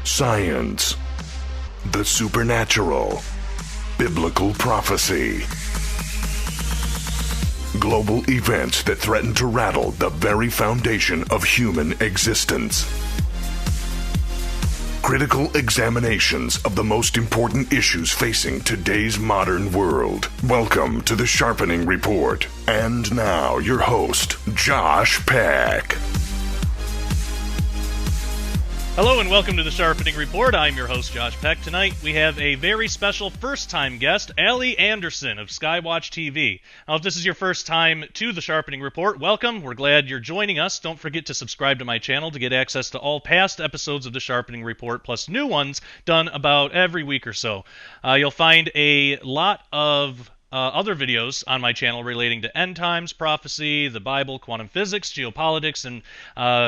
science, the supernatural, biblical prophecy, global events that threaten to rattle the very foundation of human existence. Critical examinations of the most important issues facing today's modern world. Welcome to the Sharpening Report. And now, your host, Josh Peck. Hello and welcome to the Sharpening Report. I'm your host, Josh Peck. Tonight we have a very special first-time guest, Allie Anderson of SkyWatch TV. Now, if this is your first time to the Sharpening Report, welcome. We're glad you're joining us. Don't forget to subscribe to my channel to get access to all past episodes of the Sharpening Report, plus new ones done about every week or so. You'll find a lot of other videos on my channel relating to end times, prophecy, the Bible, quantum physics, geopolitics, and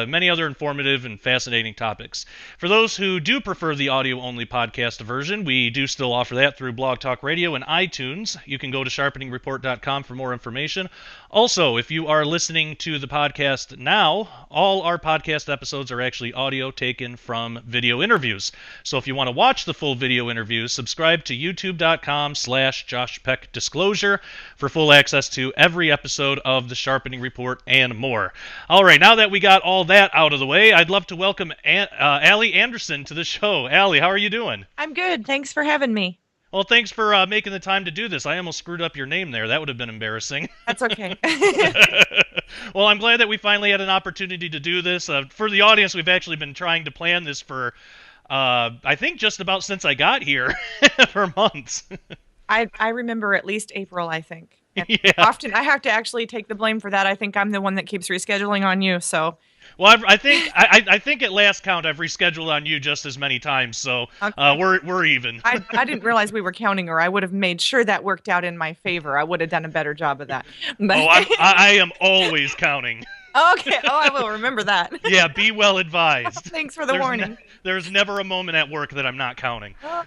many other informative and fascinating topics. For those who do prefer the audio-only podcast version, we do still offer that through Blog Talk Radio and iTunes. You can go to sharpeningreport.com for more information. Also, if you are listening to the podcast now, all our podcast episodes are actually audio taken from video interviews. So if you want to watch the full video interviews, subscribe to youtube.com/JoshPeckDisclosure for full access to every episode of the Sharpening Report and more. All right, now that we got all that out of the way, I'd love to welcome Allie Anderson to the show. Allie, how are you doing? I'm good. Thanks for having me. Well, thanks for making the time to do this. I almost screwed up your name there. That would have been embarrassing. That's okay. Well, I'm glad that we finally had an opportunity to do this. For the audience, we've actually been trying to plan this for, I think, just about since I got here, for months. I remember at least April, I think. And yeah. Often I have to actually take the blame for that. I think I'm the one that keeps rescheduling on you, so... Well, I think at last count I've rescheduled on you just as many times, so okay. We're even. I didn't realize we were counting her. I would have made sure that worked out in my favor. I would have done a better job of that. But... Oh, I am always counting. Okay. Oh, I will remember that. Yeah, be well advised. Thanks for the warning. There's never a moment at work that I'm not counting. Wow.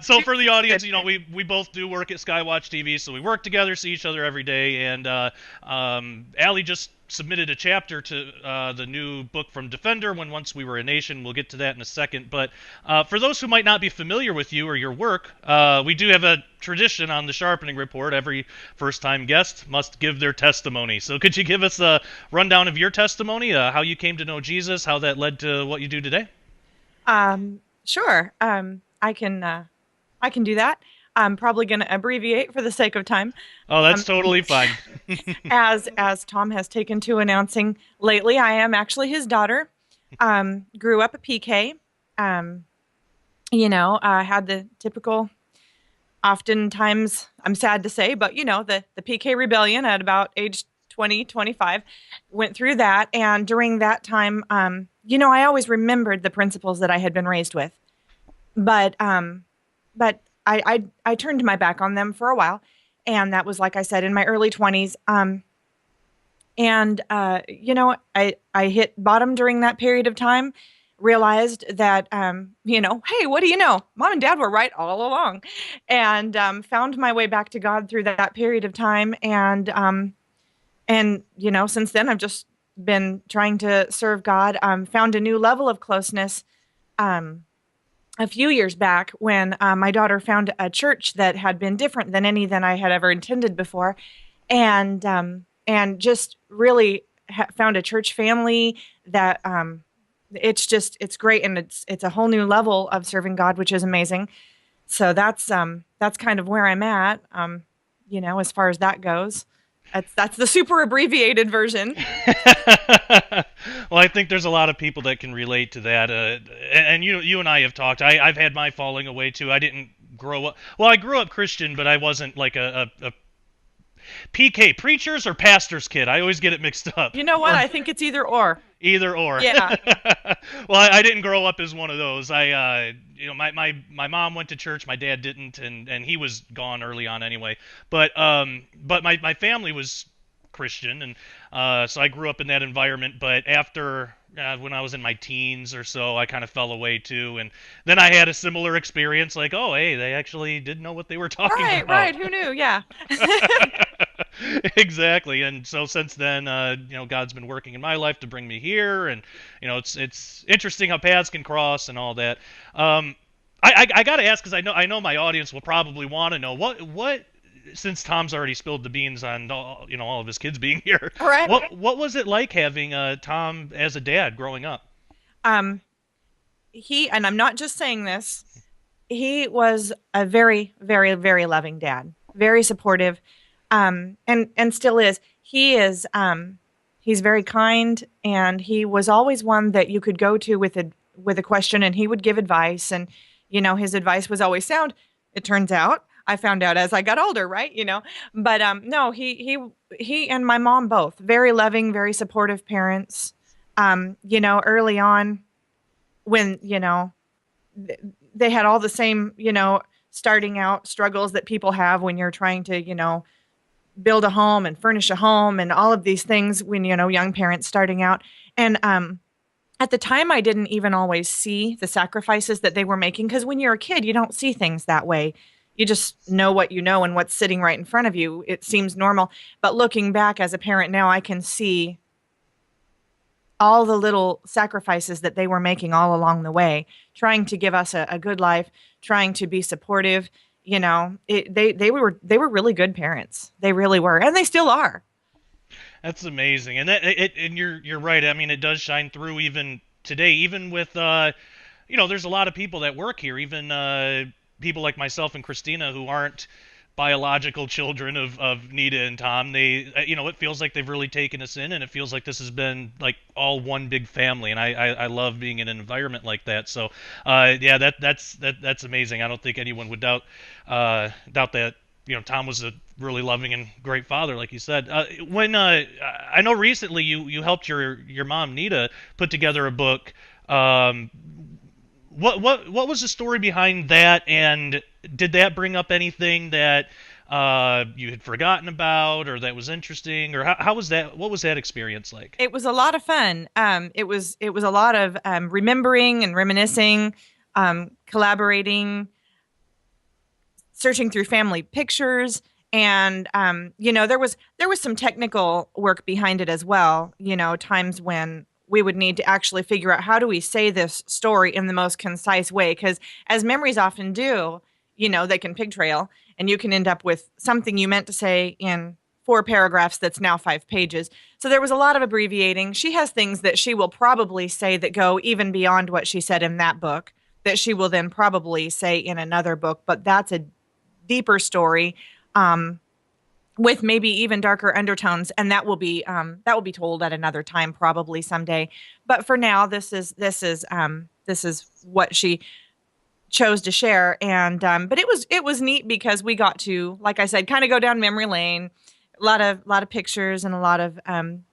So for the audience, you know, we both do work at SkyWatch TV, so we work together, see each other every day, and Allie just submitted a chapter to the new book from Defender, When Once We Were a Nation. We'll get to that in a second. But for those who might not be familiar with you or your work, we do have a tradition on the Sharpening Report. Every first-time guest must give their testimony. So could you give us a rundown of your testimony, how you came to know Jesus, how that led to what you do today? Sure. I can do that. I'm probably going to abbreviate for the sake of time. Oh, that's totally fine. As Tom has taken to announcing lately, I am actually his daughter. Grew up a PK. Had the typical, oftentimes, I'm sad to say, but, the PK rebellion at about age 20, 25. Went through that. And during that time, I always remembered the principles that I had been raised with. But I turned my back on them for a while, and that was, like I said, in my early 20s. I hit bottom during that period of time, realized that, hey, what do you know? Mom and Dad were right all along, and found my way back to God through that period of time. And since then, I've just been trying to serve God, found a new level of closeness, a few years back when my daughter found a church that had been different than any than I had ever intended before, and just really found a church family that it's great, and it's a whole new level of serving God, which is amazing. So that's kind of where I'm at, as far as that goes. That's the super abbreviated version. Well, I think there's a lot of people that can relate to that. And you and I have talked. I've had my falling away too. I didn't grow up. Well, I grew up Christian, but I wasn't like a PK, preacher's or pastor's kid. I always get it mixed up. You know what? I think it's either or. Either or. Yeah. Well, I didn't grow up as one of those. My mom went to church, my dad didn't, and he was gone early on anyway. But my family was Christian, and so I grew up in that environment. But after when I was in my teens or so, I kind of fell away too. And then I had a similar experience, like, oh, hey, they actually did know what they were talking about. Right. Who knew? Yeah. Exactly. And so since then, God's been working in my life to bring me here, and it's interesting how paths can cross and all that. I got to ask because I know my audience will probably want to know what since Tom's already spilled the beans on all of his kids being here. All right. What was it like having Tom as a dad growing up? Um, and I'm not just saying this, he was a very, very, very loving dad, very supportive, and still is. He's very kind, and he was always one that you could go to with a question, and he would give advice, and his advice was always sound. It turns out. I found out as I got older, right? But no, he and my mom both very loving, very supportive parents. Early on when they had all the same starting out struggles that people have when you're trying to build a home and furnish a home and all of these things when young parents starting out. And at the time I didn't even always see the sacrifices that they were making, because when you're a kid you don't see things that way. You just know what you know and what's sitting right in front of you. It seems normal. But looking back as a parent now, I can see all the little sacrifices that they were making all along the way, trying to give us a good life, trying to be supportive. They were really good parents. They really were, and they still are. That's amazing, and and you're right. I mean, it does shine through even today, even with there's a lot of people that work here, even people like myself and Christina who aren't biological children of Nita and Tom. They, it feels like they've really taken us in, and it feels like this has been like all one big family. And I love being in an environment like that. So, yeah, that's amazing. I don't think anyone would doubt that. Tom was a really loving and great father, like you said. When I know recently you helped your mom Nita put together a book. What was the story behind that, and did that bring up anything that you had forgotten about, or that was interesting, or how was that? What was that experience like? It was a lot of fun. It was a lot of remembering and reminiscing, collaborating, searching through family pictures, and there was some technical work behind it as well. Times when we would need to actually figure out how do we say this story in the most concise way, because as memories often do, they can pigtail, and you can end up with something you meant to say in 4 paragraphs that's now 5 pages. So there was a lot of abbreviating. She has things that she will probably say that go even beyond what she said in that book that she will then probably say in another book, but that's a deeper story. With maybe even darker undertones, and that will be told at another time, probably someday. But for now, this is what she chose to share, and but it was neat because we got to, like I said, kind of go down memory lane, a lot of pictures and a lot of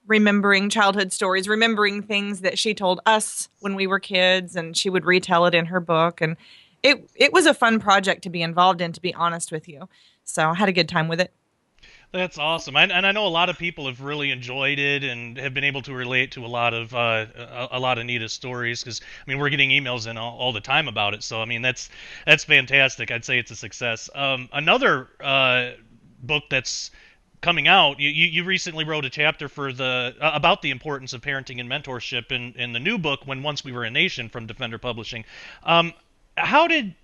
remembering childhood stories, remembering things that she told us when we were kids, and she would retell it in her book, and it was a fun project to be involved in, to be honest with you. So I had a good time with it. That's awesome, and I know a lot of people have really enjoyed it and have been able to relate to a lot of Nita's stories. Because I mean, we're getting emails in all the time about it. So I mean, that's fantastic. I'd say it's a success. Another book that's coming out. You recently wrote a chapter for the about the importance of parenting and mentorship in the new book, When Once We Were a Nation, from Defender Publishing. How did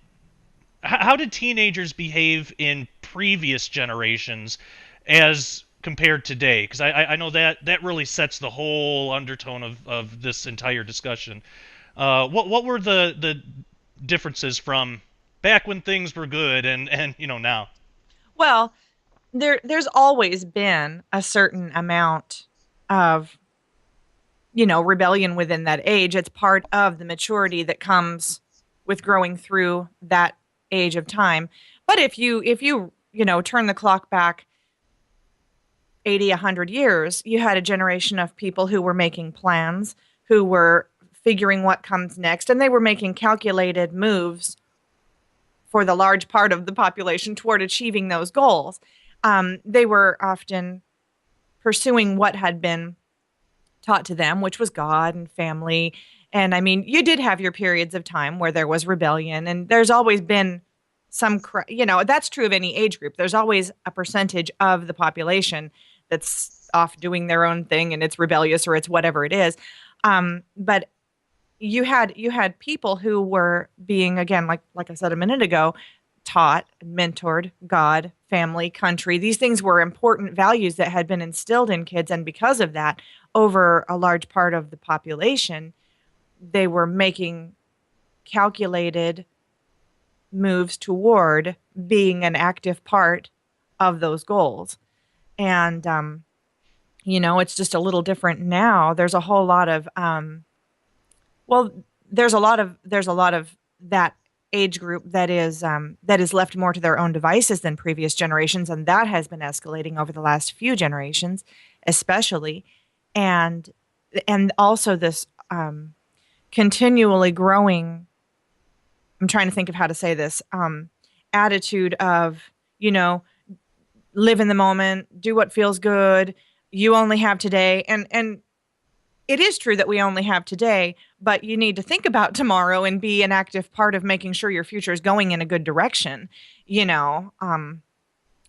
teenagers behave in previous generations as compared today? Because I know that really sets the whole undertone of this entire discussion. What were the differences from back when things were good and now? Well, there's always been a certain amount of rebellion within that age. It's part of the maturity that comes with growing through that age of time. But if you turn the clock back 80, 100 years, you had a generation of people who were making plans, who were figuring what comes next, and they were making calculated moves for the large part of the population toward achieving those goals. They were often pursuing what had been taught to them, which was God and family. And I mean, you did have your periods of time where there was rebellion, and there's always been that's true of any age group. There's always a percentage of the population that's off doing their own thing and it's rebellious or it's whatever it is. But you had people who were being, again, like I said a minute ago, taught, mentored, God, family, country. These things were important values that had been instilled in kids. And because of that, over a large part of the population, they were making calculated moves toward being an active part of those goals. And, it's just a little different now. There's a whole lot of, there's a lot of that age group that is left more to their own devices than previous generations. And that has been escalating over the last few generations, especially. And also this, continually growing, I'm trying to think of how to say this, attitude of, live in the moment, do what feels good. You only have today. And it is true that we only have today, but you need to think about tomorrow and be an active part of making sure your future is going in a good direction,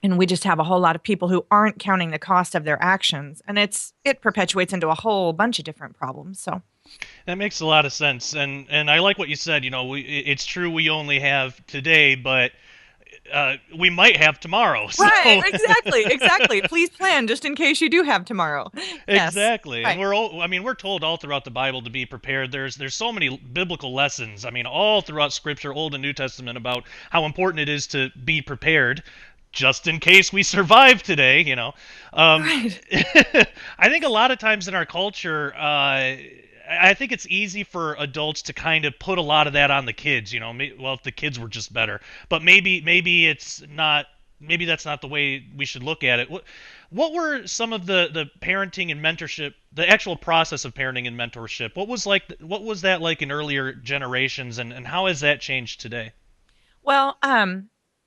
and we just have a whole lot of people who aren't counting the cost of their actions. And it perpetuates into a whole bunch of different problems. So that makes a lot of sense. And I like what you said, it's true we only have today, but we might have tomorrow. So. Right, exactly. Please plan just in case you do have tomorrow. Exactly. Yes, right. And we're told all throughout the Bible to be prepared. There's so many biblical lessons, all throughout Scripture, Old and New Testament, about how important it is to be prepared just in case we survive today, Right. I think a lot of times in our culture, I think it's easy for adults to kind of put a lot of that on the kids, well, if the kids were just better. But maybe it's not, maybe that's not the way we should look at it. What were some of the parenting and mentorship, the actual process of parenting and mentorship? What was that like in earlier generations, and how has that changed today? Well,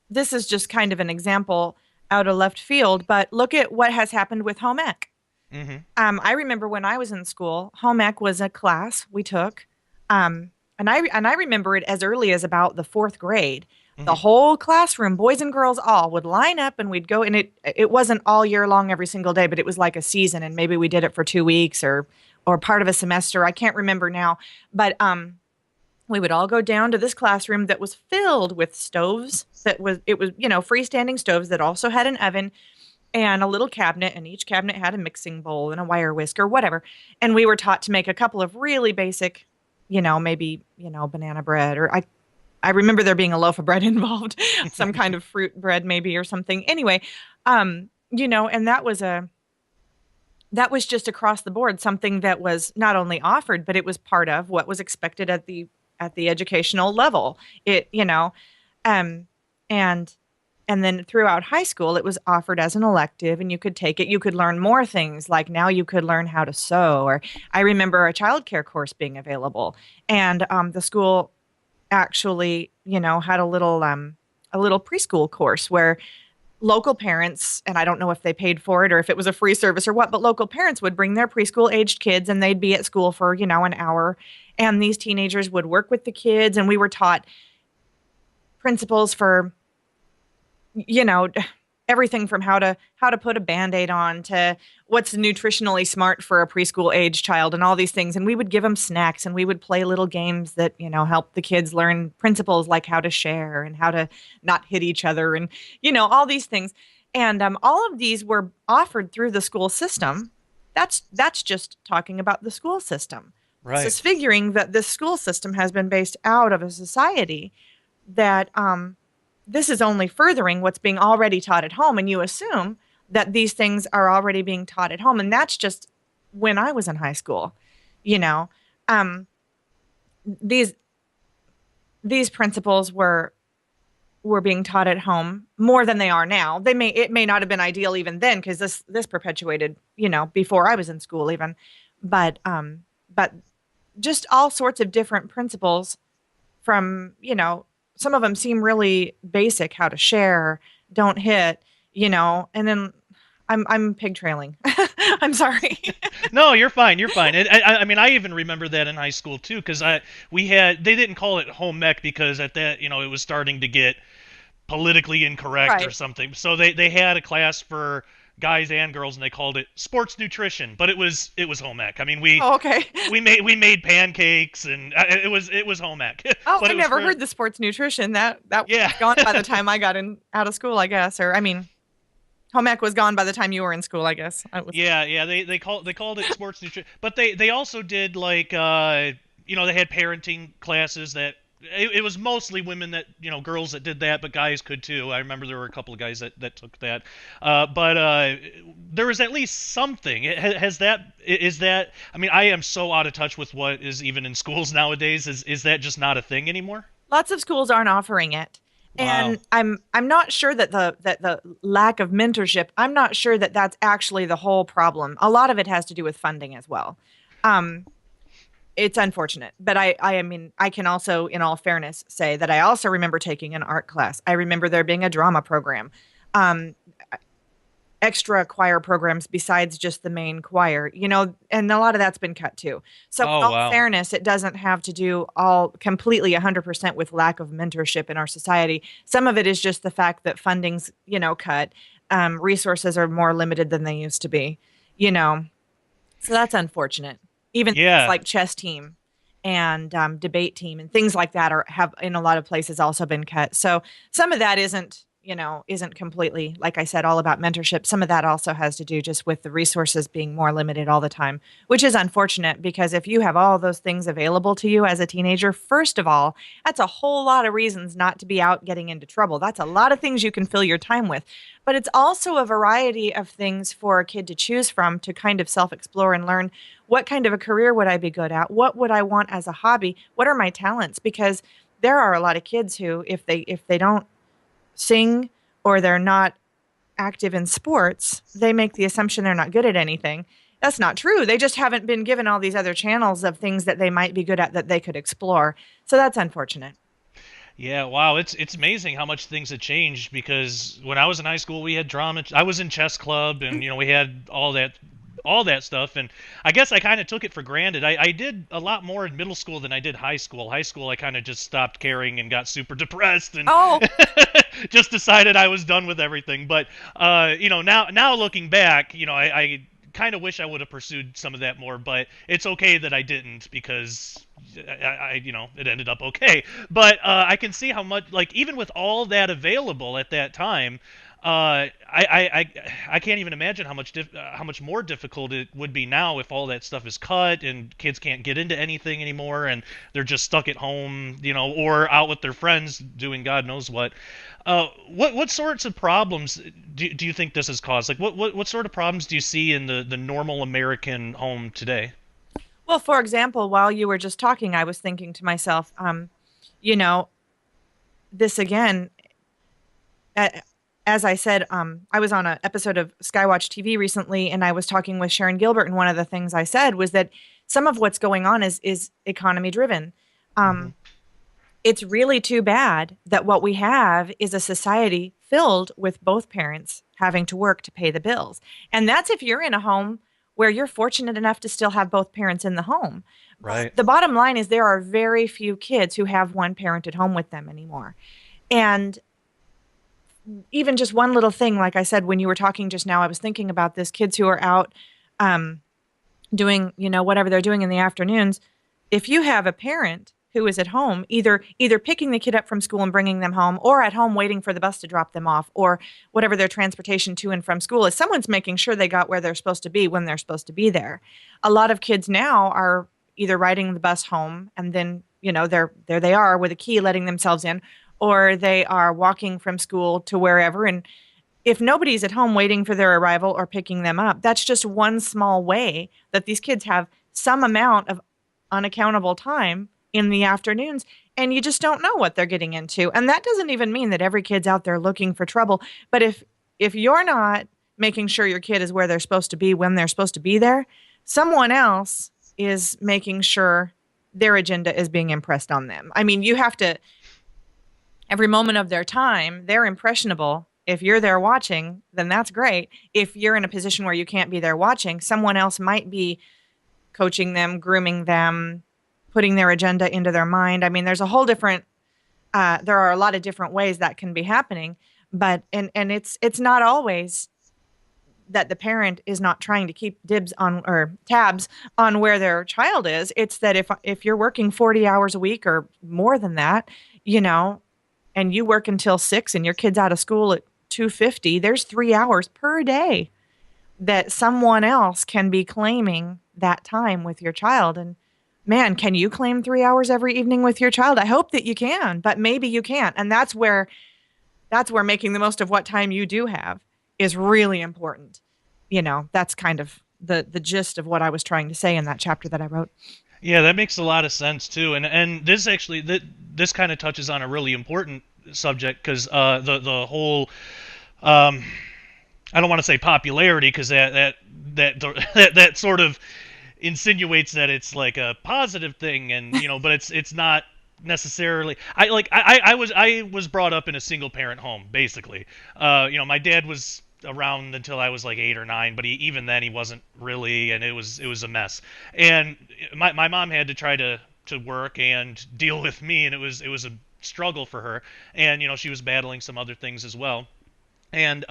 this is just kind of an example out of left field, but look at what has happened with home ec. Mm-hmm. I remember when I was in school, home ec was a class we took, and I remember it as early as about the fourth grade. Mm-hmm. The whole classroom, boys and girls all, would line up and we'd go. And it wasn't all year long every single day, but it was like a season, and maybe we did it for 2 weeks or part of a semester. I can't remember now, but we would all go down to this classroom that was filled with stoves. It was freestanding stoves that also had an oven and a little cabinet, and each cabinet had a mixing bowl and a wire whisk or whatever. And we were taught to make a couple of really basic, maybe, banana bread, or I remember there being a loaf of bread involved, some kind of fruit bread maybe or something. Anyway, and that was just across the board, something that was not only offered, but it was part of what was expected at the educational level. And then throughout high school, it was offered as an elective, and you could take it. You could learn more things, like now you could learn how to sew. Or I remember a childcare course being available, and the school actually, had a little preschool course where local parents, and I don't know if they paid for it or if it was a free service or what, but local parents would bring their preschool aged kids, and they'd be at school for, an hour, and these teenagers would work with the kids, and we were taught principles for, everything from how to put a Band-Aid on to what's nutritionally smart for a preschool age child and all these things. And we would give them snacks, and we would play little games that, help the kids learn principles like how to share and how to not hit each other and, all these things. And all of these were offered through the school system. That's just talking about the school system. Right. It's figuring that this school system has been based out of a society that this is only furthering what's being already taught at home. And you assume that these things are already being taught at home. And that's just when I was in high school, these principles were being taught at home more than they are now. It may not have been ideal even then, because this perpetuated, before I was in school even, but just all sorts of different principles from, some of them seem really basic, how to share, don't hit, and then I'm pig trailing. I'm sorry. No, you're fine. You're fine. I even remember that in high school too, because they didn't call it home ec because at that, it was starting to get politically incorrect or something. So they had a class for guys and girls, and they called it sports nutrition, but it was home ec. I mean, okay. we made pancakes, and it was home ec. Oh, But I never heard the sports nutrition. That yeah. was gone by the time I got out of school, I guess. Or I mean, home ec was gone by the time you were in school, I guess. Yeah. They called it sports nutrition, but they also did like they had parenting classes that. It was mostly women that, girls that did that, but guys could too. I remember there were a couple of guys that took that. But there was at least something. Is that, I mean, I am so out of touch with what is even in schools nowadays. Is that just not a thing anymore? Lots of schools aren't offering it. Wow. And I'm not sure that the lack of mentorship, I'm not sure that that's actually the whole problem. A lot of it has to do with funding as well. It's unfortunate, but I mean, I can also, in all fairness, say that I also remember taking an art class. I remember there being a drama program, extra choir programs besides just the main choir, and a lot of that's been cut too. So in all fairness, it doesn't have to do all completely 100% with lack of mentorship in our society. Some of it is just the fact that funding's, cut. Resources are more limited than they used to be, so that's unfortunate. Even things like chess team and debate team and things like that have in a lot of places also been cut. So some of that isn't completely, like I said, all about mentorship. Some of that also has to do just with the resources being more limited all the time, which is unfortunate because if you have all those things available to you as a teenager, first of all, that's a whole lot of reasons not to be out getting into trouble. That's a lot of things you can fill your time with. But it's also a variety of things for a kid to choose from to kind of self-explore and learn what kind of a career would I be good at? What would I want as a hobby? What are my talents? Because there are a lot of kids who, if they don't sing or they're not active in sports, they make the assumption they're not good at anything. That's not true. They just haven't been given all these other channels of things that they might be good at that they could explore. So that's unfortunate. Yeah, wow, it's amazing how much things have changed because when I was in high school, we had drama. I was in chess club, and we had all that stuff, and I guess I kind of took it for granted. I did a lot more in middle school than I did high school. High school, I kind of just stopped caring and got super depressed and just decided I was done with everything. But now looking back, I kind of wish I would have pursued some of that more, but it's okay that I didn't because it ended up okay. But I can see how much, like, even with all that available at that time, I can't even imagine how much more difficult it would be now if all that stuff is cut and kids can't get into anything anymore and they're just stuck at home, or out with their friends doing God knows what. What sorts of problems do you think this has caused? Like, what sort of problems do you see in the normal American home today? Well, for example, while you were just talking, I was thinking to myself, this again, as I said, I was on an episode of SkyWatch TV recently, and I was talking with Sharon Gilbert, and one of the things I said was that some of what's going on is economy driven. It's really too bad that what we have is a society filled with both parents having to work to pay the bills. And that's if you're in a home where you're fortunate enough to still have both parents in the home. Right. But the bottom line is there are very few kids who have one parent at home with them anymore. And even just one little thing, like I said, when you were talking just now, I was thinking about this, kids who are out doing, whatever they're doing in the afternoons. If you have a parent who is at home, either picking the kid up from school and bringing them home, or at home waiting for the bus to drop them off, or whatever their transportation to and from school is, someone's making sure they got where they're supposed to be when they're supposed to be there. A lot of kids now are either riding the bus home and then, there they are with a key letting themselves in, or they are walking from school to wherever. And if nobody's at home waiting for their arrival or picking them up, that's just one small way that these kids have some amount of unaccountable time in the afternoons, and you just don't know what they're getting into. And that doesn't even mean that every kid's out there looking for trouble. But if you're not making sure your kid is where they're supposed to be when they're supposed to be there, someone else is making sure their agenda is being impressed on them. I mean, you have to, every moment of their time, they're impressionable. If you're there watching, then that's great. If you're in a position where you can't be there watching, someone else might be coaching them, grooming them, putting their agenda into their mind. I mean, there's a whole different There are a lot of different ways that can be happening, but and it's not always that the parent is not trying to keep dibs on or tabs on where their child is. It's that if you're working 40 hours a week or more than that, you know, and you work until 6 and your kid's out of school at 2:50, there's 3 hours per day that someone else can be claiming that time with your child. And man, can you claim 3 hours every evening with your child? I hope that you can, but maybe you can't. And that's where making the most of what time you do have is really important. You know, that's kind of the gist of what I was trying to say in that chapter that I wrote. Yeah, that makes a lot of sense too, and this actually this kind of touches on a really important subject because the whole I don't want to say popularity because that sort of insinuates that it's like a positive thing, and you know, but it's not necessarily. I was brought up in a single parent home basically. You know, my dad was around until I was like 8 or 9, but even then he wasn't really, and it was a mess. And my mom had to try to work and deal with me, and it was a struggle for her. And you know, she was battling some other things as well. And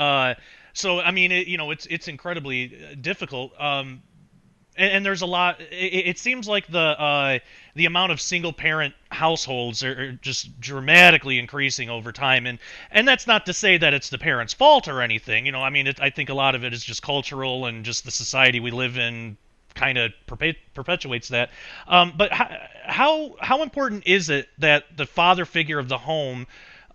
so I mean, it's incredibly difficult. And there's a lot. It seems like the amount of single parent households are just dramatically increasing over time, and that's not to say that it's the parents' fault or anything. You know, I mean, I think a lot of it is just cultural and just the society we live in kind of perpetuates that. But how important is it that the father figure of the home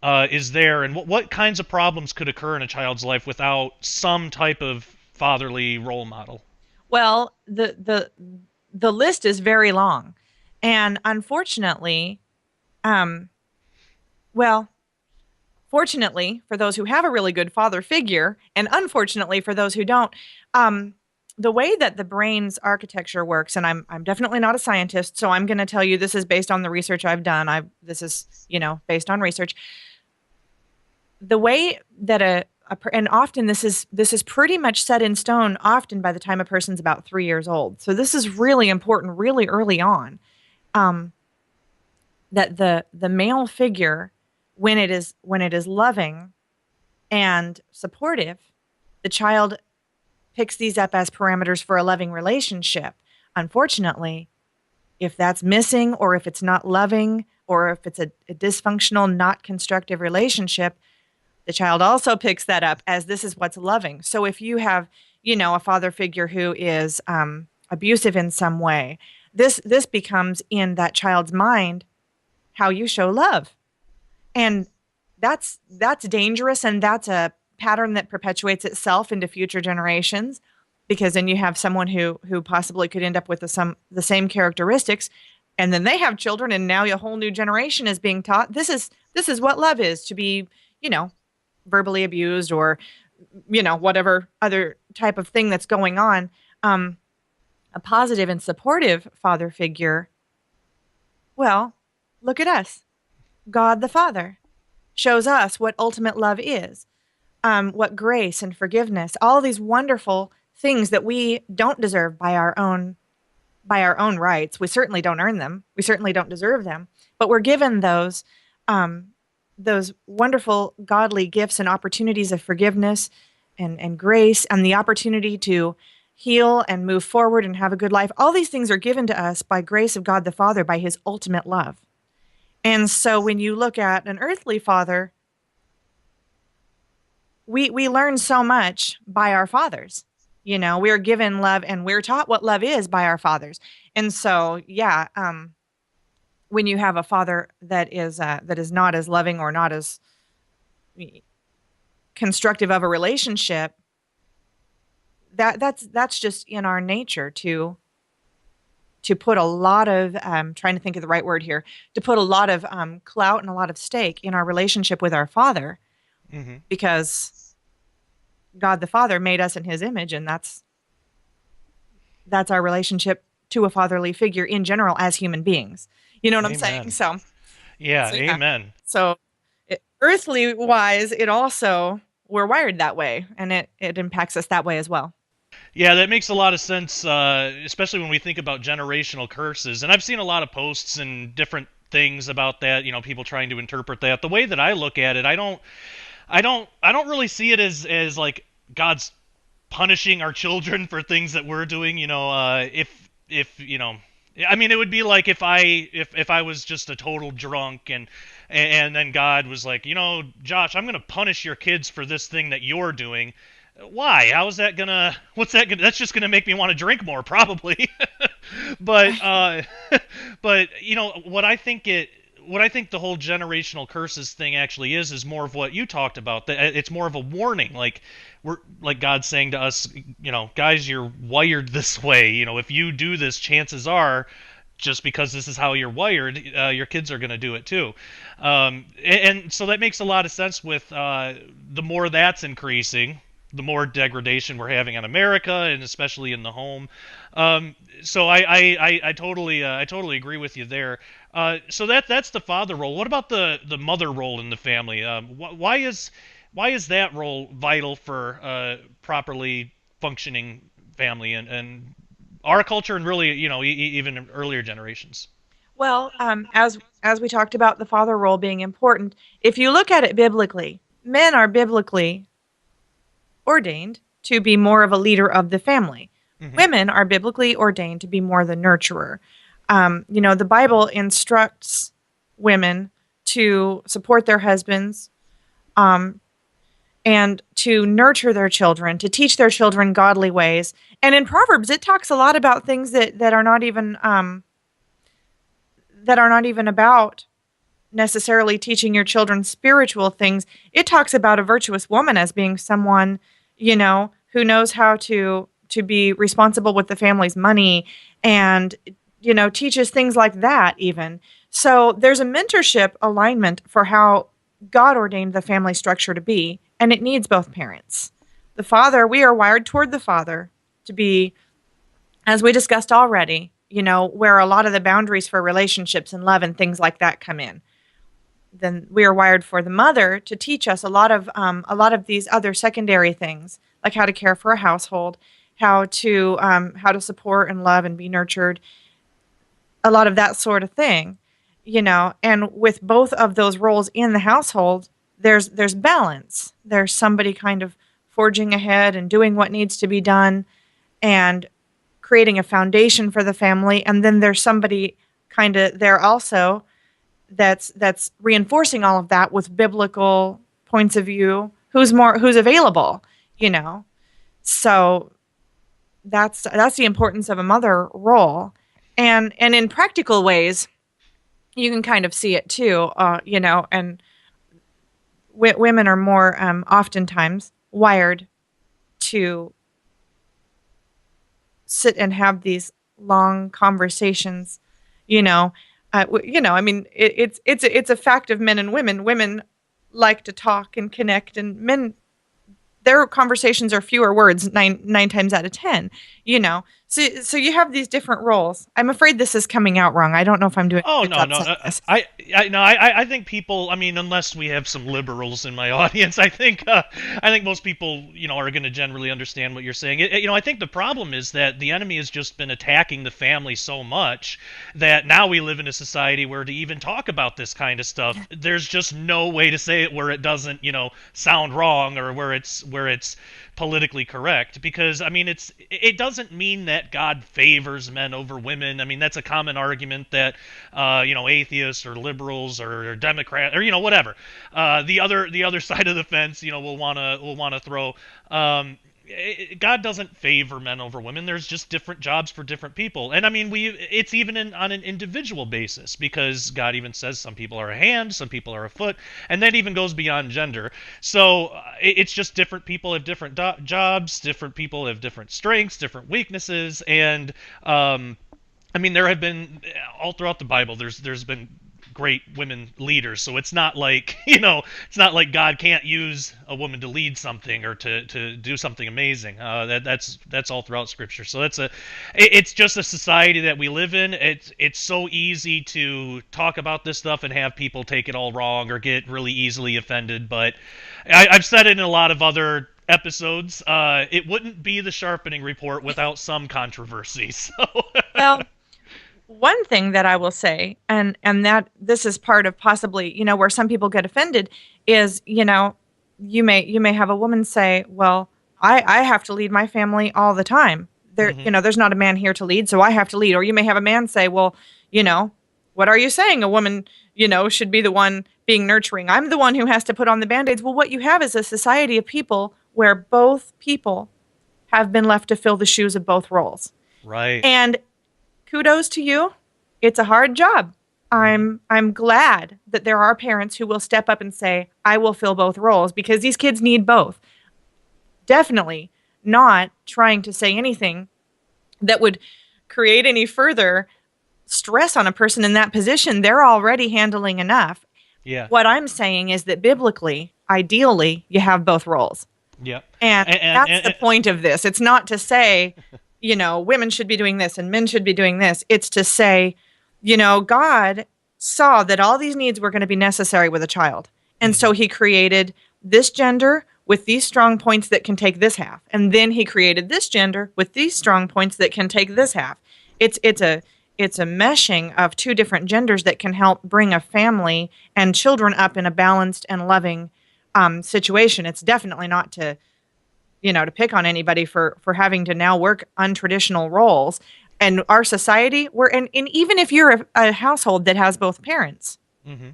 is there, and what kinds of problems could occur in a child's life without some type of fatherly role model? Well, the list is very long, and unfortunately, well, fortunately for those who have a really good father figure, and unfortunately for those who don't, the way that the brain's architecture works, and I'm definitely not a scientist, so I'm going to tell you this is based on the research I've done. This is based on research. The way that and often this is pretty much set in stone often by the time a person's about 3 years old. So this is really important, really early on, that the male figure, when it is loving and supportive, the child picks these up as parameters for a loving relationship. Unfortunately, if that's missing, or if it's not loving, or if it's a dysfunctional, not constructive relationship, the child also picks that up as this is what's loving. So if you have, a father figure who is abusive in some way, this becomes in that child's mind how you show love. And that's dangerous, and that's a pattern that perpetuates itself into future generations, because then you have someone who possibly could end up with the same characteristics, and then they have children, and now a whole new generation is being taught this is what love is, to be, verbally abused, or whatever other type of thing that's going on. A positive and supportive father figure, well, look at us. God the Father shows us what ultimate love is, what grace and forgiveness, all these wonderful things that we don't deserve by our own rights. We certainly don't earn them. We certainly don't deserve them, but we're given those wonderful godly gifts and opportunities of forgiveness and grace, and the opportunity to heal and move forward and have a good life. All these things are given to us by grace of God the Father, by his ultimate love. And so when you look at an earthly father, we learn so much by our fathers. We're given love, and we're taught what love is by our fathers. And so, yeah, when you have a father that is not as loving or not as constructive of a relationship, that's just in our nature to put a lot of trying to think of the right word here, to put a lot of clout and a lot of stake in our relationship with our Father, because God the Father made us in his image, and that's our relationship to a fatherly figure in general as human beings. You know what Amen. I'm saying? So yeah. Amen. So earthly wise, it also, we're wired that way, and it impacts us that way as well. Yeah, that makes a lot of sense, especially when we think about generational curses. And I've seen a lot of posts and different things about that, people trying to interpret that. The way that I look at it, I don't really see it as like God's punishing our children for things that we're doing. If I mean, it would be like if I was just a total drunk and then God was like, Josh, I'm gonna punish your kids for this thing that you're doing. Why? How is that gonna? What's that gonna? That's just gonna make me want to drink more, probably. but but what I think the whole generational curses thing actually is more of what you talked about. It's more of a warning, like we're like God saying to us, guys, you're wired this way. If you do this, chances are, just because this is how you're wired, your kids are going to do it too. And so that makes a lot of sense with the more that's increasing, the more degradation we're having in America, and especially in the home. So I totally agree with you there. So that's the father role. What about the mother role in the family? Why is that role vital for properly functioning family and our culture, and really, even in earlier generations? Well, as we talked about the father role being important, if you look at it biblically, men are biblically ordained to be more of a leader of the family. Mm-hmm. Women are biblically ordained to be more the nurturer. The Bible instructs women to support their husbands, and to nurture their children, to teach their children godly ways. And in Proverbs, it talks a lot about things that are not even about necessarily teaching your children spiritual things. It talks about a virtuous woman as being someone, who knows how to be responsible with the family's money, and teaches things like that even. So there's a mentorship alignment for how God ordained the family structure to be, and it needs both parents. The father, we are wired toward the father to be, as we discussed already, where a lot of the boundaries for relationships and love and things like that come in. Then we are wired for the mother to teach us a lot of these other secondary things, like how to care for a household, how to support and love and be nurtured, a lot of that sort of thing, And with both of those roles in the household, there's balance. There's somebody kind of forging ahead and doing what needs to be done, and creating a foundation for the family, and then there's somebody kind of there also that's reinforcing all of that with biblical points of view, who's available, So that's the importance of a mother role, and in practical ways, you can kind of see it too, and women are more oftentimes wired to sit and have these long conversations, I mean, it's a fact of men and women. Women like to talk and connect, and men, their conversations are fewer words nine times out of 10, So you have these different roles. I'm afraid this is coming out wrong. I don't know if I'm doing. Oh no. I think people. I mean, unless we have some liberals in my audience, I think most people, are going to generally understand what you're saying. I think the problem is that the enemy has just been attacking the family so much that now we live in a society where to even talk about this kind of stuff, there's just no way to say it where it doesn't, sound wrong, or where it's politically correct, because I mean it doesn't mean that God favors men over women. I mean, that's a common argument that atheists or liberals or Democrats or whatever the other side of the fence will want to throw. God doesn't favor men over women. There's just different jobs for different people. And I mean, it's even on an individual basis, because God even says some people are a hand, some people are a foot, and that even goes beyond gender. So it's just different people have different jobs, different people have different strengths, different weaknesses, and I mean, there have been all throughout the Bible, there's been great women leaders, so it's not like it's not like God can't use a woman to lead something or to do something amazing. That's all throughout Scripture. So it's just a society that we live in. It's so easy to talk about this stuff and have people take it all wrong or get really easily offended. But I've said it in a lot of other episodes. It wouldn't be the Sharpening Report without some controversy. So well. One thing that I will say, and that this is part of possibly, where some people get offended is, you may have a woman say, well, I have to lead my family all the time. Hmm. There's not a man here to lead, so I have to lead. Or you may have a man say, well, you know, what are you saying? A woman, should be the one being nurturing. I'm the one who has to put on the band-aids. Well, what you have is a society of people where both people have been left to fill the shoes of both roles. Right. And kudos to you. It's a hard job. Hmm. I'm glad that there are parents who will step up and say, I will fill both roles because these kids need both. Definitely not trying to say anything that would create any further stress on a person in that position. They're already handling enough. Yeah. What I'm saying is that biblically, ideally, you have both roles. Yep. And And, and, that's the and, point of this. It's not to say, women should be doing this and men should be doing this. It's to say, God saw that all these needs were going to be necessary with a child. And mhm. so he created this gender with these strong points that can take this half. And then he created this gender with these strong points that can take this half. It's a meshing of two different genders that can help bring a family and children up in a balanced and loving situation. It's definitely not to pick on anybody for having to now work untraditional roles. And our society, and even if you're a household that has both parents, Hmm.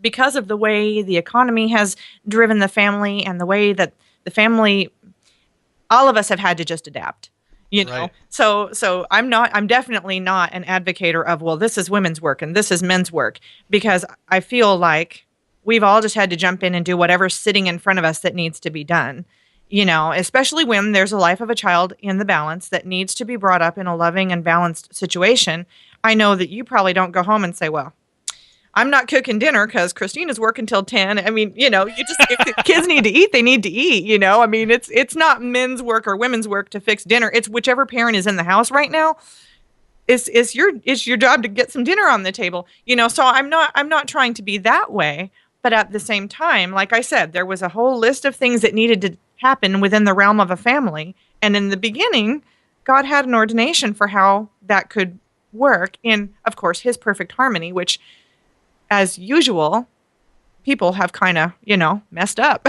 because of the way the economy has driven the family and the way that the family, all of us have had to just adapt. Right. So I'm definitely not an advocator of, well, this is women's work and this is men's work, because I feel like we've all just had to jump in and do whatever's sitting in front of us that needs to be done. Especially when there's a life of a child in the balance that needs to be brought up in a loving and balanced situation. I know that you probably don't go home and say, well, I'm not cooking dinner because Christina's working till 10. I mean, if the kids need to eat, they need to eat, I mean, it's not men's work or women's work to fix dinner. It's whichever parent is in the house right now. It's your job to get some dinner on the table. So I'm not trying to be that way, but at the same time, like I said, there was a whole list of things that needed to happen within the realm of a family. And in the beginning, God had an ordination for how that could work in, of course, his perfect harmony, which, as usual, people have kind of, messed up.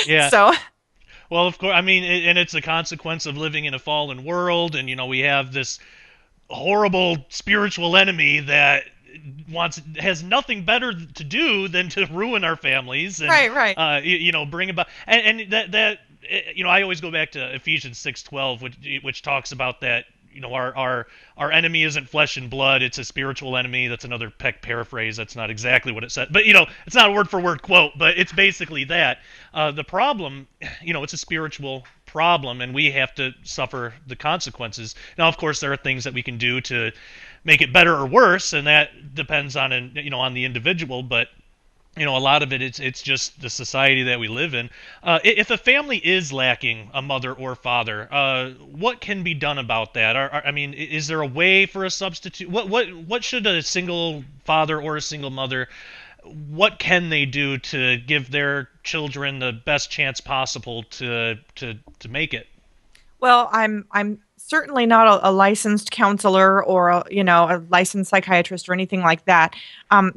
Yeah. So, Well, of course, I mean, and it's a consequence of living in a fallen world, and we have this horrible spiritual enemy that has nothing better to do than to ruin our families and right. bring about and that I always go back to Ephesians 6:12, which talks about that. Our enemy isn't flesh and blood; it's a spiritual enemy. That's another Peck paraphrase. That's not exactly what it said, but it's not a word for word quote, but it's basically that. The problem, it's a spiritual problem, and we have to suffer the consequences. Now, of course, there are things that we can do to make it better or worse, and that depends on on the individual, but a lot of it's just the society that we live in. If a family is lacking a mother or father, what can be done about that? I mean, is there a way for a substitute? What should a single father or a single mother? What can they do to give their children the best chance possible to make it? well, I'm certainly not a licensed counselor or a licensed psychiatrist or anything like that.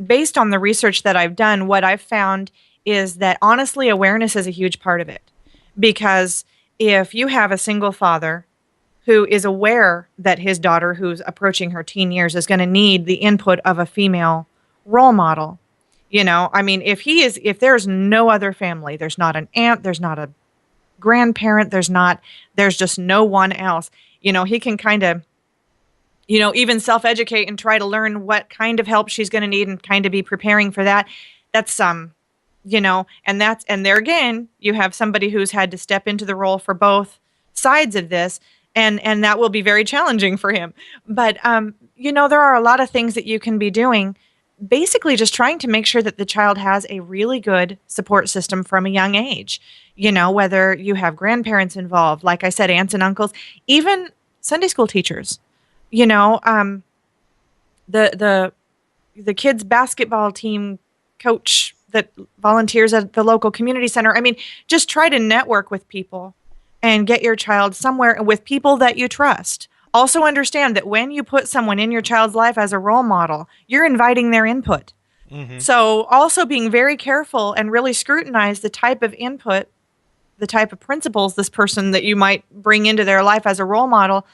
Based on the research that I've done, what I've found is that honestly, awareness is a huge part of it. Because if you have a single father who is aware that his daughter, who's approaching her teen years, is going to need the input of a female role model, I mean, if there's no other family, there's not an aunt, there's not a grandparent, there's just no one else, he can kind of, even self-educate and try to learn what kind of help she's going to need and kind of be preparing for that. That's and there again, you have somebody who's had to step into the role for both sides of this, and that will be very challenging for him. But there are a lot of things that you can be doing, basically just trying to make sure that the child has a really good support system from a young age. Whether you have grandparents involved, like I said, aunts and uncles, even Sunday school teachers, the kids basketball team coach that volunteers at the local community center. I mean, just try to network with people and get your child somewhere with people that you trust. Also understand that when you put someone in your child's life as a role model, you're inviting their input. So also being very careful and really scrutinize the type of input, the type of principles this person that you might bring into their life as a role model,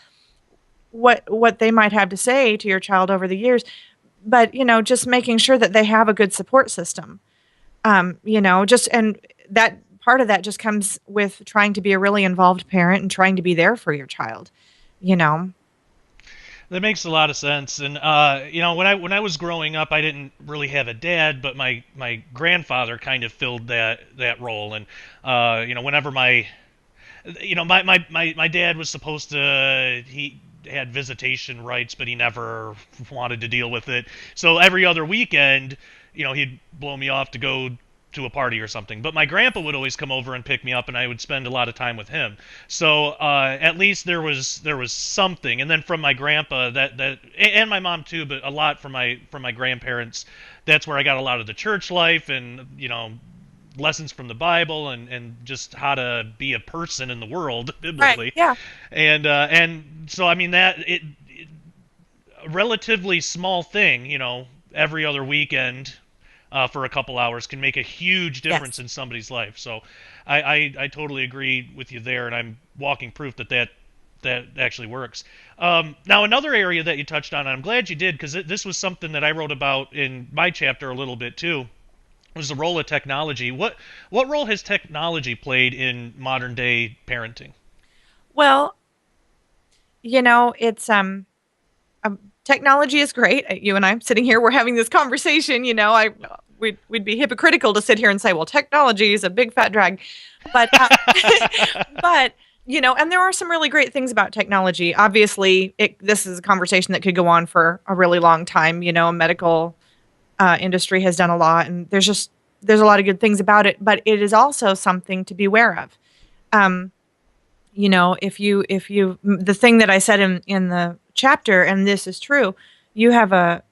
what they might have to say to your child over the years. But, just making sure that they have a good support system. And that part of that just comes with trying to be a really involved parent and trying to be there for your child, That makes a lot of sense. And when I was growing up, I didn't really have a dad, but my grandfather kind of filled that role. And whenever my dad was supposed to, he had visitation rights, but he never wanted to deal with it. So every other weekend, he'd blow me off to go to a party or something. But my grandpa would always come over and pick me up, and I would spend a lot of time with him. So at least there was something. And then from my grandpa, that and my mom too, but a lot from my grandparents. That's where I got a lot of the church life and lessons from the Bible and just how to be a person in the world biblically. Right, yeah. And so I mean that it a relatively small thing, every other weekend. For a couple hours can make a huge difference in somebody's life. So I totally agree with you there, and I'm walking proof that actually works. Now, another area that you touched on, and I'm glad you did, because this was something that I wrote about in my chapter a little bit too, was the role of technology. What role has technology played in modern day parenting? Well, it's technology is great. You and I sitting here, we're having this conversation. We'd be hypocritical to sit here and say, well, technology is a big fat drag, but and there are some really great things about technology. Obviously, this is a conversation that could go on for a really long time. Medical industry has done a lot, and there's a lot of good things about it, but it is also something to be aware of. If you the thing that I said in the chapter, and this is true, you have a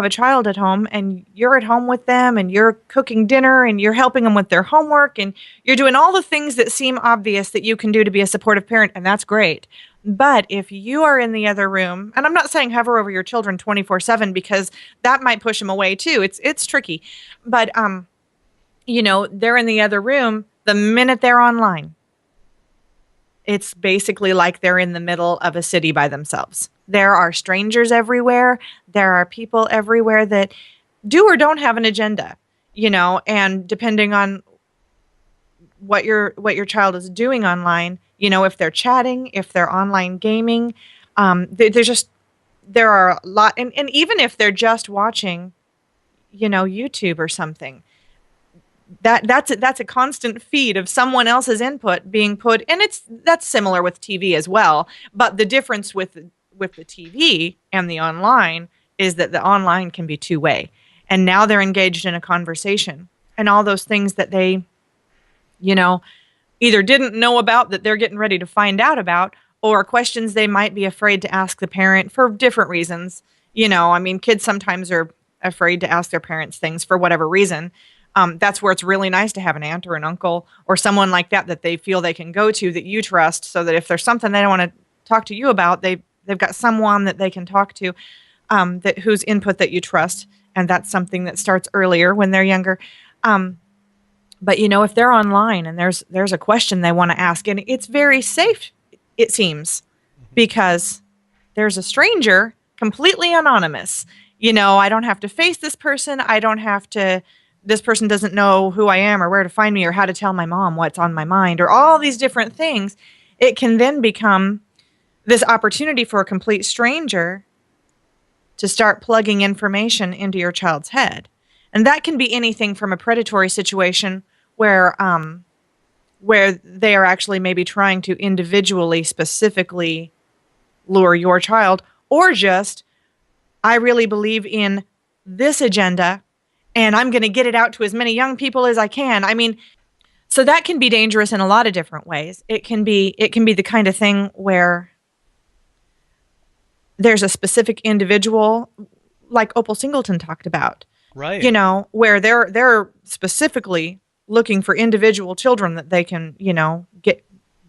child at home and you're at home with them and you're cooking dinner and you're helping them with their homework and you're doing all the things that seem obvious that you can do to be a supportive parent, and that's great. But if you are in the other room, and I'm not saying hover over your children 24/7 because that might push them away too. It's tricky. But they're in the other room the minute they're online. It's basically like they're in the middle of a city by themselves. There are strangers everywhere. There are people everywhere that do or don't have an agenda, and depending on what your child is doing online, if they're chatting, if they're online gaming, there are a lot, and even if they're just watching, YouTube or something, that's a constant feed of someone else's input being put, and that's similar with TV as well. But the difference with the TV and the online is that the online can be two-way, and now they're engaged in a conversation, and all those things that they, either didn't know about that they're getting ready to find out about, or questions they might be afraid to ask the parent for different reasons. Kids sometimes are afraid to ask their parents things for whatever reason. That's where it's really nice to have an aunt or an uncle or someone like that they feel they can go to, that you trust, so that if there's something they don't want to talk to you about, they've got someone that they can talk to, whose input that you trust. And that's something that starts earlier when they're younger. But if they're online and there's a question they want to ask, and it's very safe, it seems, because there's a stranger, completely anonymous. I don't have to face this person. This person doesn't know who I am or where to find me or how to tell my mom what's on my mind or all these different things. It can then become this opportunity for a complete stranger to start plugging information into your child's head. And that can be anything from a predatory situation where they are actually maybe trying to individually, specifically lure your child, or just, I really believe in this agenda, and I'm going to get it out to as many young people as I can. So that can be dangerous in a lot of different ways. It can be the kind of thing where there's a specific individual, like Opal Singleton talked about, right? Where they're specifically looking for individual children that they can, get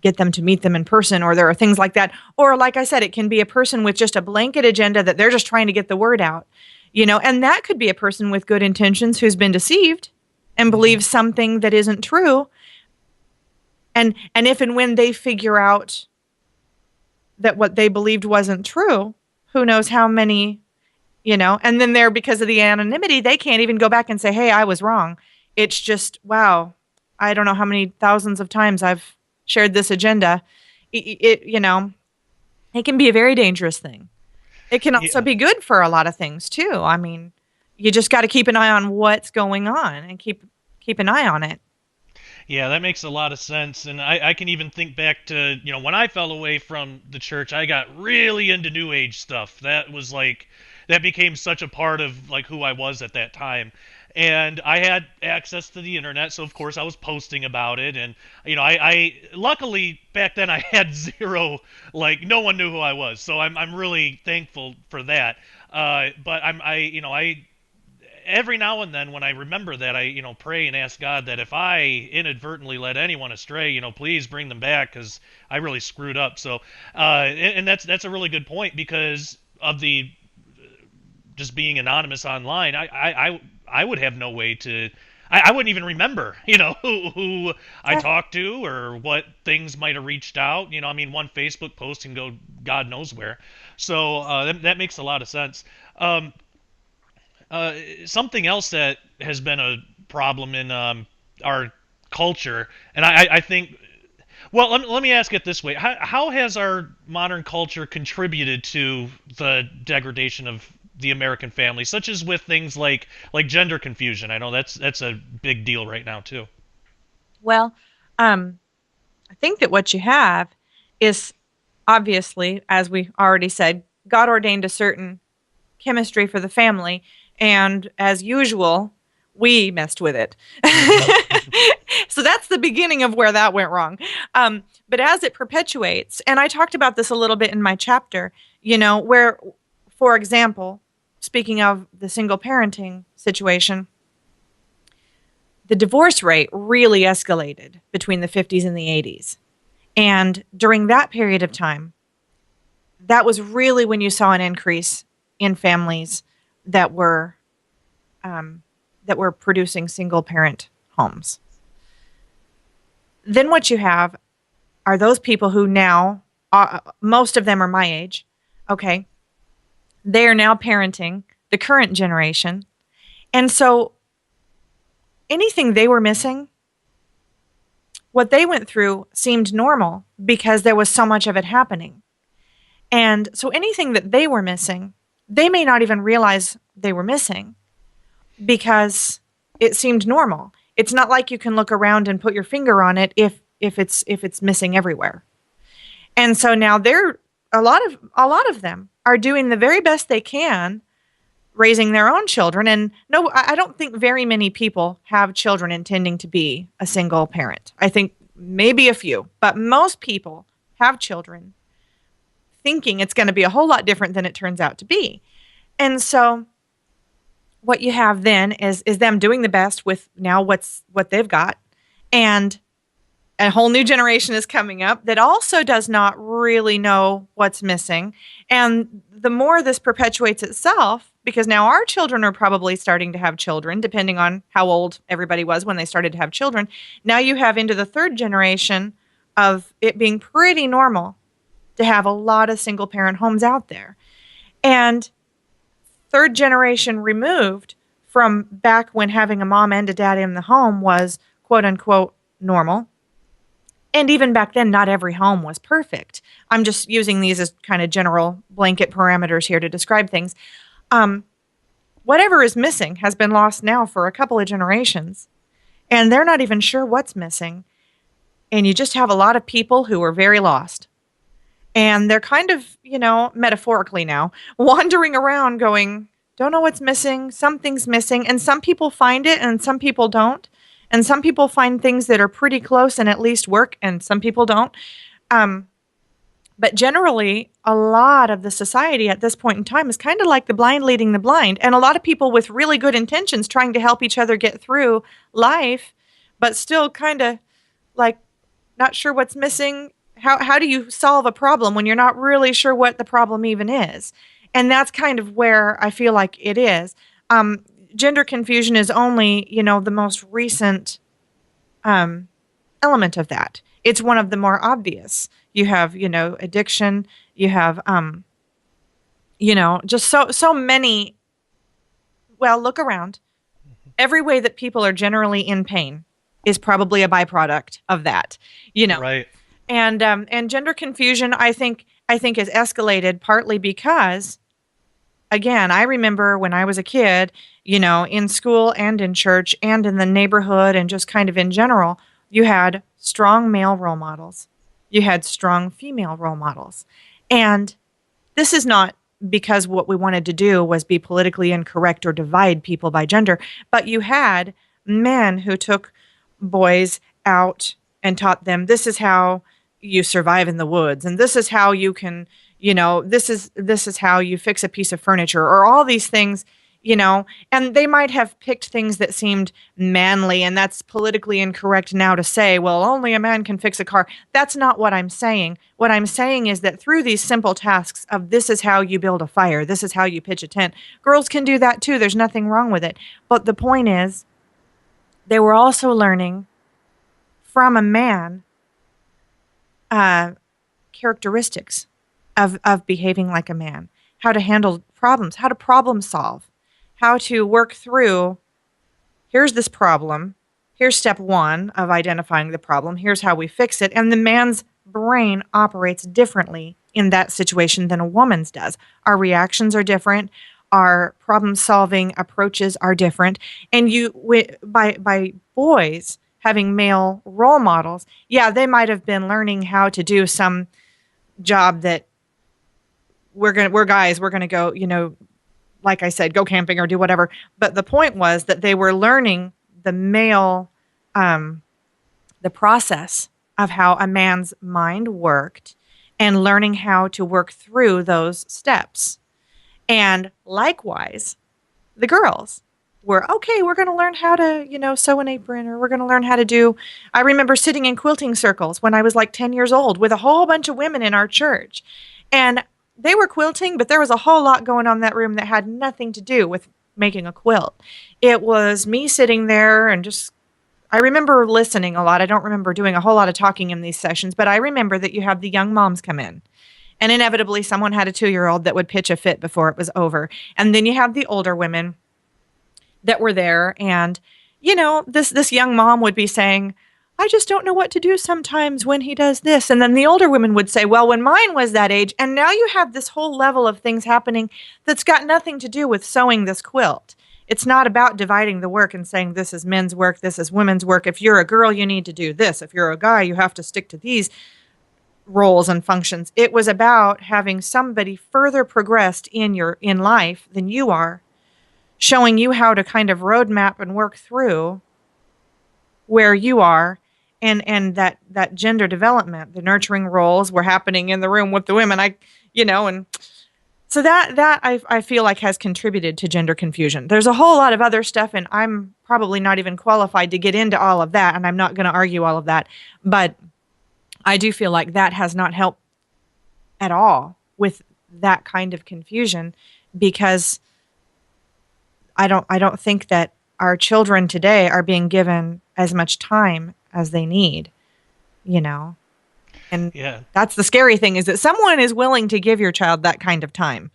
get them to meet them in person, or there are things like that. Or like I said, it can be a person with just a blanket agenda that they're just trying to get the word out, and that could be a person with good intentions who's been deceived and believes something that isn't true. And if and when they figure out that what they believed wasn't true, who knows how many, and then because of the anonymity, they can't even go back and say, hey, I was wrong. It's just, wow, I don't know how many thousands of times I've shared this agenda. It can be a very dangerous thing. It can also be good for a lot of things too. I mean, you just got to keep an eye on what's going on and keep an eye on it. Yeah, that makes a lot of sense. And I can even think back to, when I fell away from the church, I got really into New Age stuff. That became such a part of who I was at that time. And I had access to the internet, so of course I was posting about it. And I luckily back then I had zero, no one knew who I was, so I'm really thankful for that. But I every now and then when I remember that, I pray and ask God that if I inadvertently led anyone astray, please bring them back, because I really screwed up. So and that's a really good point, because of the just being anonymous online. I would have no way to. I wouldn't even remember, who I talked to or what things might have reached out. One Facebook post can go God knows where. So that makes a lot of sense. Something else that has been a problem in our culture, and I think, well, let me ask it this way: how has our modern culture contributed to the degradation of the American family, such as with things like gender confusion? I know that's a big deal right now too. Well, I think that what you have is, obviously, as we already said, God ordained a certain chemistry for the family, and as usual, we messed with it. So that's the beginning of where that went wrong. But as it perpetuates, and I talked about this a little bit in my chapter, where, for example, speaking of the single parenting situation, the divorce rate really escalated between the 50s and the 80s. And during that period of time, that was really when you saw an increase in families that were producing single parent homes. Then what you have are those people who now, most of them are my age, okay? They are now parenting the current generation. And so anything they were missing, what they went through seemed normal because there was so much of it happening. And so anything that they were missing, they may not even realize they were missing because it seemed normal. It's not like you can look around and put your finger on it if it's missing everywhere. And so now a lot of them are doing the very best they can raising their own children. And no, I don't think very many people have children intending to be a single parent. I think maybe a few, but most people have children thinking it's going to be a whole lot different than it turns out to be. And so what you have then is them doing the best with now what they've got. And a whole new generation is coming up that also does not really know what's missing. And the more this perpetuates itself, because now our children are probably starting to have children, depending on how old everybody was when they started to have children. Now you have into the third generation of it being pretty normal to have a lot of single parent homes out there. And third generation removed from back when having a mom and a dad in the home was quote unquote normal. And even back then, not every home was perfect. I'm just using these as kind of general blanket parameters here to describe things. Whatever is missing has been lost now for a couple of generations, and they're not even sure what's missing. And you just have a lot of people who are very lost. And they're kind of, metaphorically now, wandering around going, don't know what's missing, something's missing. And some people find it and some people don't. And some people find things that are pretty close and at least work, and some people don't. But generally, a lot of the society at this point in time is kind of like the blind leading the blind. And a lot of people with really good intentions trying to help each other get through life, but still kind of like not sure what's missing. How do you solve a problem when you're not really sure what the problem even is? And that's kind of where I feel like it is. Gender confusion is only, the most recent um, element of that. It's one of the more obvious. You have, addiction. You have, just so many. Well, look around. Every way that people are generally in pain is probably a byproduct of that. Right. And gender confusion, I think is escalated partly because, again, I remember when I was a kid, in school and in church and in the neighborhood and just kind of in general, you had strong male role models. You had strong female role models. And this is not because what we wanted to do was be politically incorrect or divide people by gender, but you had men who took boys out and taught them, this is how you survive in the woods, and this is how you can, this is how you fix a piece of furniture, or all these things, and they might have picked things that seemed manly, and that's politically incorrect now to say, well, only a man can fix a car. That's not what I'm saying. What I'm saying is that through these simple tasks of this is how you build a fire, this is how you pitch a tent, girls can do that too. There's nothing wrong with it. But the point is, they were also learning from a man characteristics of behaving like a man, how to handle problems, how to problem solve, how to work through, here's this problem, here's step one of identifying the problem, here's how we fix it. And the man's brain operates differently in that situation than a woman's does. Our reactions are different. Our problem-solving approaches are different. And by boys having male role models, yeah, they might have been learning how to do some job that we're guys, we're gonna go, like I said, go camping or do whatever. But the point was that they were learning the male, the process of how a man's mind worked and learning how to work through those steps. And likewise, the girls were, okay, we're going to learn how to, sew an apron, or we're going to learn how to do. I remember sitting in quilting circles when I was like 10 years old with a whole bunch of women in our church. And they were quilting, but there was a whole lot going on in that room that had nothing to do with making a quilt. It was me sitting there and just, I remember listening a lot. I don't remember doing a whole lot of talking in these sessions, but I remember that you have the young moms come in. And inevitably, someone had a 2-year-old that would pitch a fit before it was over. And then you have the older women that were there. And, this young mom would be saying, I just don't know what to do sometimes when he does this. And then the older women would say, well, when mine was that age. And now you have this whole level of things happening that's got nothing to do with sewing this quilt. It's not about dividing the work and saying this is men's work, this is women's work. If you're a girl, you need to do this. If you're a guy, you have to stick to these roles and functions. It was about having somebody further progressed in life than you are, showing you how to kind of roadmap and work through where you are, and that gender development, the nurturing roles were happening in the room with the women. And so that I feel like has contributed to gender confusion. There's a whole lot of other stuff, and I'm probably not even qualified to get into all of that, and I'm not going to argue all of that, but I do feel like that has not helped at all with that kind of confusion, because I don't think that our children today are being given as much time as they need, And Yeah. that's the scary thing, is that someone is willing to give your child that kind of time,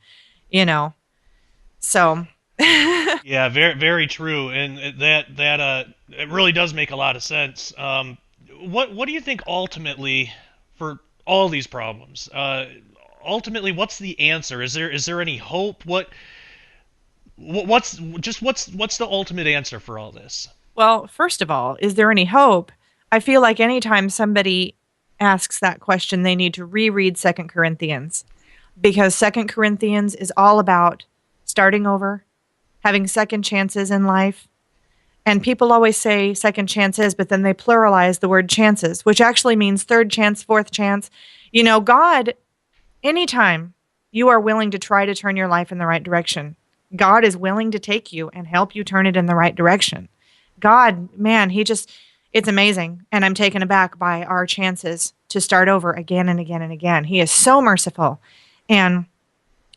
So Yeah, very very true, and that it really does make a lot of sense. What do you think ultimately for all these problems? Ultimately, what's the answer? Is there any hope? What's the ultimate answer for all this? Well, first of all, is there any hope? I feel like anytime somebody asks that question, they need to reread 2 Corinthians, because 2 Corinthians is all about starting over, having second chances in life. And people always say second chances, but then they pluralize the word chances, which actually means third chance, fourth chance. God, anytime you are willing to try to turn your life in the right direction, God is willing to take you and help you turn it in the right direction. God, man, It's amazing. And I'm taken aback by our chances to start over again and again and again. He is so merciful. And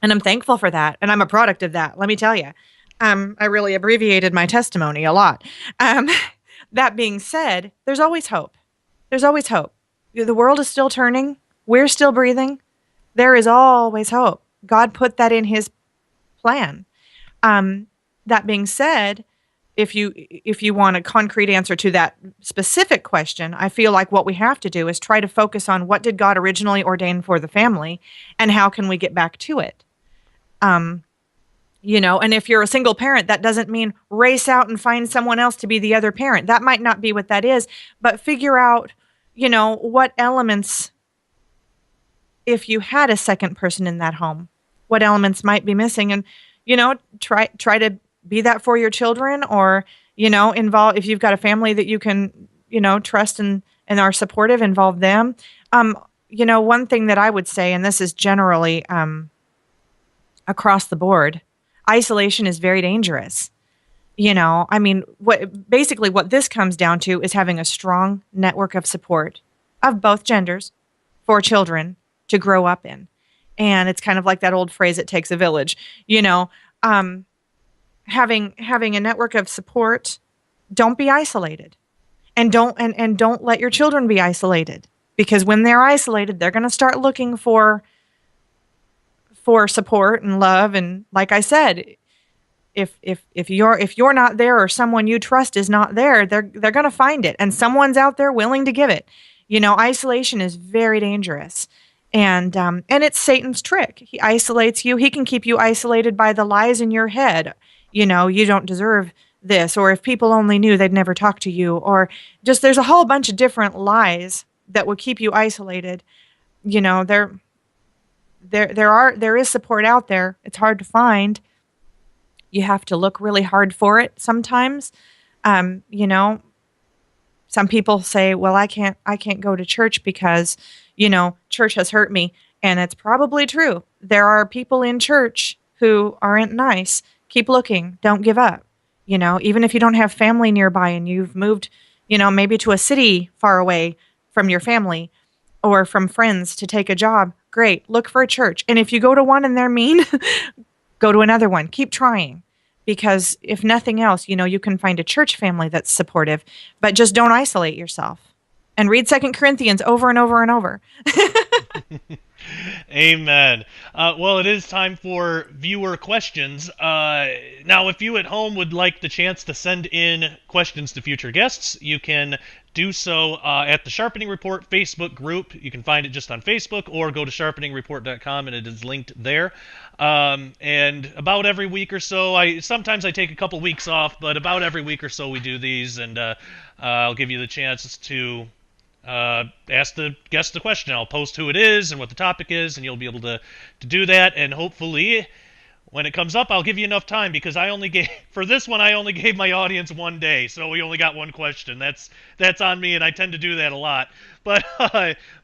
I'm thankful for that. And I'm a product of that. Let me tell you. I really abbreviated my testimony a lot. Um, that being said, there's always hope. There's always hope. The world is still turning. We're still breathing. There is always hope. God put that in his plan. That being said, if you want a concrete answer to that specific question, I feel like what we have to do is try to focus on what did God originally ordain for the family and how can we get back to it. And if you're a single parent, that doesn't mean race out and find someone else to be the other parent. That might not be what that is, but figure out, what elements, if you had a second person in that home, what elements might be missing, and, try to be that for your children, or, involve, if you've got a family that you can, trust and are supportive, involve them. One thing that I would say, and this is generally across the board, isolation is very dangerous. What this comes down to is having a strong network of support of both genders for children to grow up in. And it's kind of like that old phrase, it takes a village, having a network of support. Don't be isolated, and don't let your children be isolated, because when they're isolated, they're going to start looking for support and love. And like I said, if you're not there, or someone you trust is not there, they're going to find it, and someone's out there willing to give it. Isolation is very dangerous. And it's Satan's trick. He isolates you. He can keep you isolated by the lies in your head. You don't deserve this, or if people only knew, they'd never talk to you, or just there's a whole bunch of different lies that will keep you isolated. There is support out there. It's hard to find. You have to look really hard for it sometimes. Some people say, well, I can't go to church because, church has hurt me. And it's probably true. There are people in church who aren't nice. Keep looking. Don't give up. Even if you don't have family nearby and you've moved, maybe to a city far away from your family or from friends to take a job, great. Look for a church. And if you go to one and they're mean, go to another one. Keep trying. Because if nothing else, you can find a church family that's supportive, but just don't isolate yourself. And read 2 Corinthians over and over and over. Amen. Well, it is time for viewer questions. Now, if you at home would like the chance to send in questions to future guests, you can do so at the Sharpening Report Facebook group. You can find it just on Facebook, or go to sharpeningreport.com, and it is linked there. And about every week or so, sometimes I take a couple weeks off, but about every week or so we do these, and I'll give you the chance to ask the guest the question. I'll post who it is and what the topic is, and you'll be able to do that. And hopefully, when it comes up, I'll give you enough time, because for this one I only gave my audience 1 day, so we only got one question. That's on me, and I tend to do that a lot. But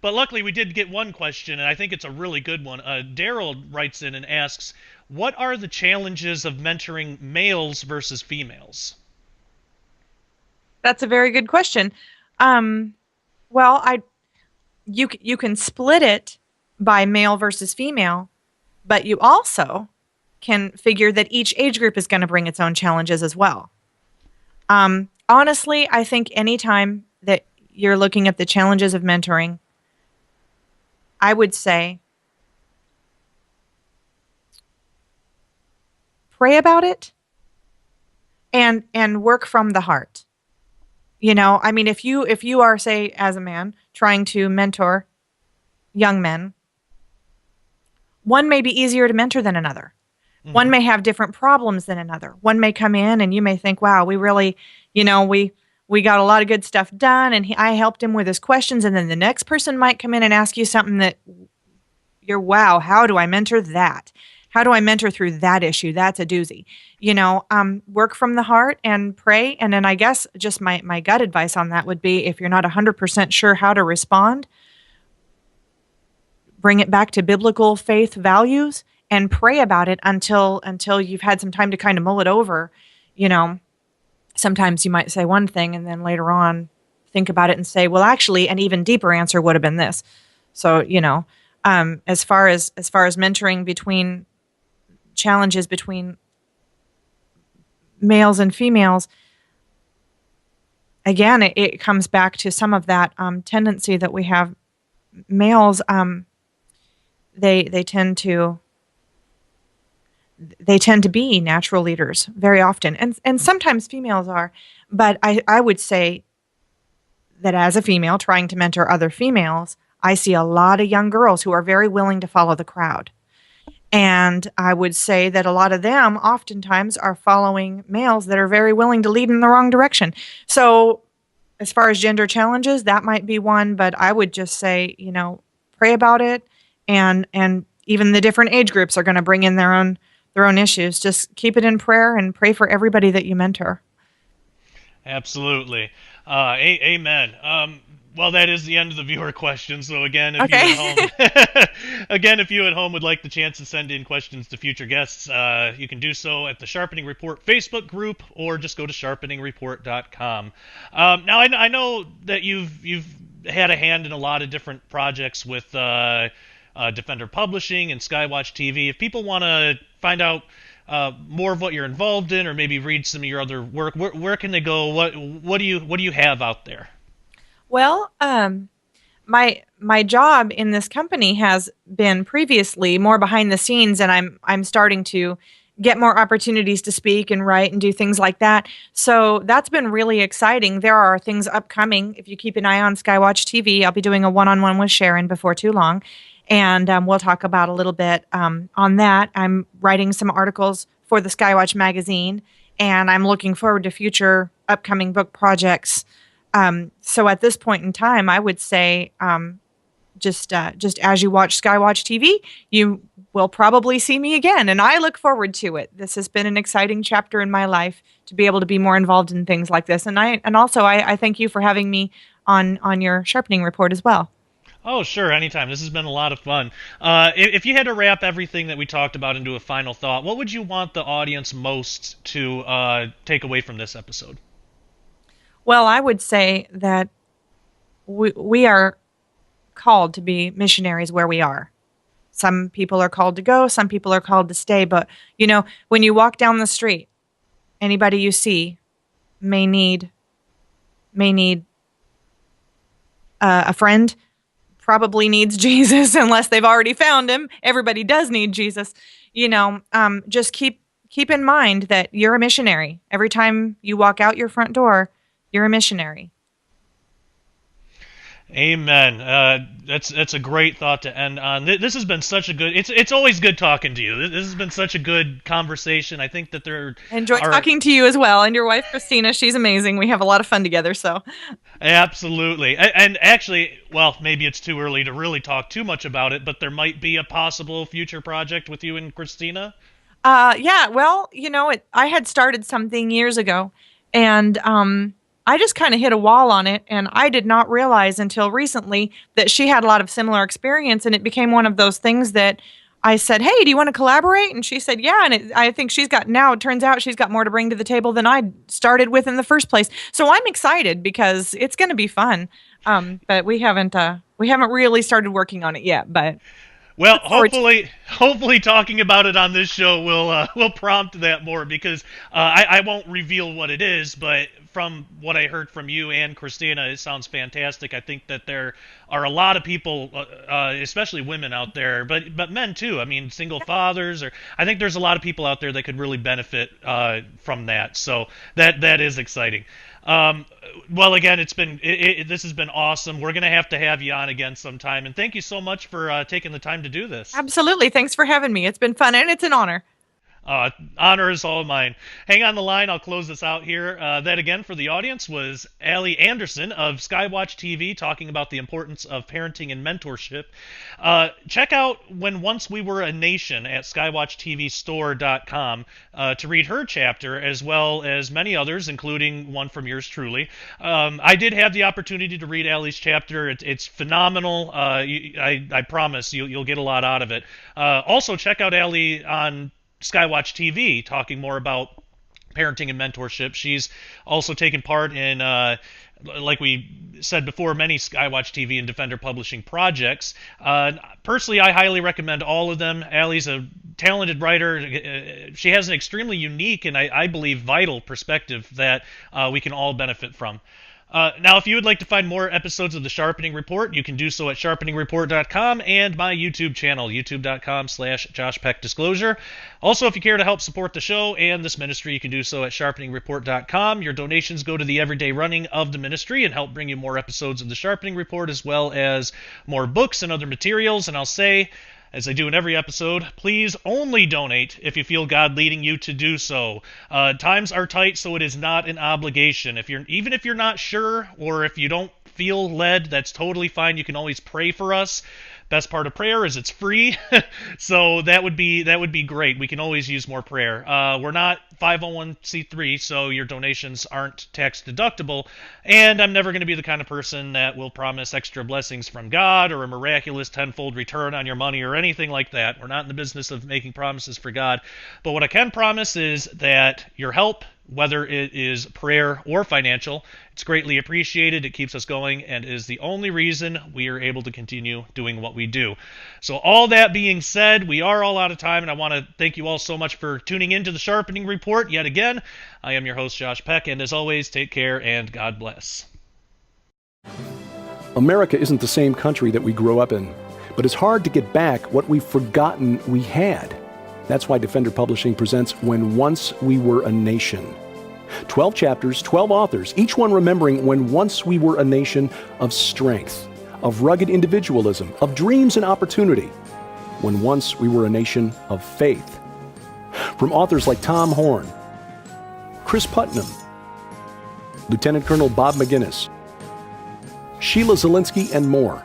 luckily we did get one question, and I think it's a really good one. Daryl writes in and asks, what are the challenges of mentoring males versus females? That's a very good question. Well, you can split it by male versus female, but you also can figure that each age group is going to bring its own challenges as well. Honestly, I think anytime that you're looking at the challenges of mentoring, I would say pray about it and work from the heart. If you are, say, as a man trying to mentor young men, one may be easier to mentor than another. Mm-hmm. One may have different problems than another. One may come in and you may think, wow, we really, we got a lot of good stuff done, and I helped him with his questions. And then the next person might come in and ask you something that you're, wow, how do I mentor that? How do I mentor through that issue? That's a doozy. Work from the heart and pray. And then I guess just my gut advice on that would be, if you're not 100% sure how to respond, bring it back to biblical faith values and pray about it until you've had some time to kind of mull it over. Sometimes you might say one thing and then later on think about it and say, well, actually, an even deeper answer would have been this. So, as far as mentoring between challenges between males and females, again, it comes back to some of that tendency that we have. Males, they tend to be natural leaders very often, and sometimes females are. But I would say that as a female trying to mentor other females, I see a lot of young girls who are very willing to follow the crowd. And I would say that a lot of them oftentimes are following males that are very willing to lead in the wrong direction. So as far as gender challenges, that might be one, but I would just say, pray about it. And even the different age groups are going to bring in their own issues. Just keep it in prayer and pray for everybody that you mentor. Absolutely. Amen. Well, that is the end of the viewer questions. So again, if you at home would like the chance to send in questions to future guests, you can do so at the Sharpening Report Facebook group, or just go to sharpeningreport.com. Now, I know that you've had a hand in a lot of different projects with Defender Publishing and SkyWatch TV. If people want to find out more of what you're involved in, or maybe read some of your other work, where can they go? What do you have out there? Well, my job in this company has been previously more behind the scenes, and I'm starting to get more opportunities to speak and write and do things like that. So that's been really exciting. There are things upcoming. If you keep an eye on SkyWatch TV, I'll be doing a one-on-one with Sharon before too long, and we'll talk about a little bit on that. I'm writing some articles for the SkyWatch magazine, and I'm looking forward to future upcoming book projects. So at this point in time, I would say just as you watch SkyWatch TV, you will probably see me again, and I look forward to it. This has been an exciting chapter in my life to be able to be more involved in things like this, and also I thank you for having me on your Sharpening Report as well. Oh, sure, anytime. This has been a lot of fun. If you had to wrap everything that we talked about into a final thought, what would you want the audience most to take away from this episode? Well, I would say that we are called to be missionaries where we are. Some people are called to go, some people are called to stay. But, when you walk down the street, anybody you see may need a friend, probably needs Jesus unless they've already found him. Everybody does need Jesus. Just keep in mind that you're a missionary. Every time you walk out your front door, you're a missionary. Amen. That's a great thought to end on. This has been such a good. It's always good talking to you. This has been such a good conversation. I think that enjoy talking to you as well, and your wife Christina. She's amazing. We have a lot of fun together. So absolutely. And actually, well, maybe it's too early to really talk too much about it, but there might be a possible future project with you and Christina. Yeah. Well, I had started something years ago, and I just kind of hit a wall on it, and I did not realize until recently that she had a lot of similar experience, and it became one of those things that I said, hey, do you want to collaborate? And she said, yeah, and I think it turns out she's got more to bring to the table than I started with in the first place. So I'm excited because it's going to be fun, but we haven't really started working on it yet, but... Well, hopefully talking about it on this show will prompt that more, because I won't reveal what it is, but from what I heard from you and Christina, it sounds fantastic. I think that there are a lot of people, especially women out there, but men too. I mean, single fathers, or I think there's a lot of people out there that could really benefit from that. So that is exciting. Well, again, this has been awesome. We're going to have you on again sometime. And thank you so much for taking the time to do this. Absolutely. Thanks for having me. It's been fun, and it's an honor. Honor is all mine. Hang on the line. I'll close this out here. That, again, for the audience, was Allie Anderson of SkyWatch TV talking about the importance of parenting and mentorship. Check out When Once We Were a Nation at skywatchtvstore.com to read her chapter, as well as many others, including one from yours truly. I did have the opportunity to read Allie's chapter. It's phenomenal. I promise you'll get a lot out of it. Also, check out Allie on SkyWatch TV talking more about parenting and mentorship. She's also taken part in, like we said before, many SkyWatch TV and Defender Publishing projects. Personally, I highly recommend all of them. Allie's a talented writer. She has an extremely unique and I believe vital perspective that we can all benefit from. Now, if you would like to find more episodes of the Sharpening Report, you can do so at sharpeningreport.com and my YouTube channel, youtube.com/JoshPeckDisclosure. Also, if you care to help support the show and this ministry, you can do so at sharpeningreport.com. Your donations go to the everyday running of the ministry and help bring you more episodes of the Sharpening Report, as well as more books and other materials. And I'll say, as I do in every episode, please only donate if you feel God leading you to do so. Times are tight, so it is not an obligation. Even if you're not sure, or if you don't feel led, that's totally fine. You can always pray for us. Best part of prayer is it's free, so that would be great. We can always use more prayer. We're not 501c3, so your donations aren't tax deductible, and I'm never going to be the kind of person that will promise extra blessings from God or a miraculous tenfold return on your money or anything like that. We're not in the business of making promises for God, but what I can promise is that your help, whether it is prayer or financial, it's greatly appreciated. It keeps us going and is the only reason we are able to continue doing what we do. So all that being said, we are all out of time, and I want to thank you all so much for tuning into the Sharpening Report yet again. I am your host, Josh Peck, and as always, take care and God bless. America isn't the same country that we grew up in, but it's hard to get back what we've forgotten we had. That's why Defender Publishing presents When Once We Were a Nation. 12 chapters, 12 authors, each one remembering when once we were a nation of strength, of rugged individualism, of dreams and opportunity. When once we were a nation of faith. From authors like Tom Horn, Chris Putnam, Lieutenant Colonel Bob McGinnis, Sheila Zielinski, and more.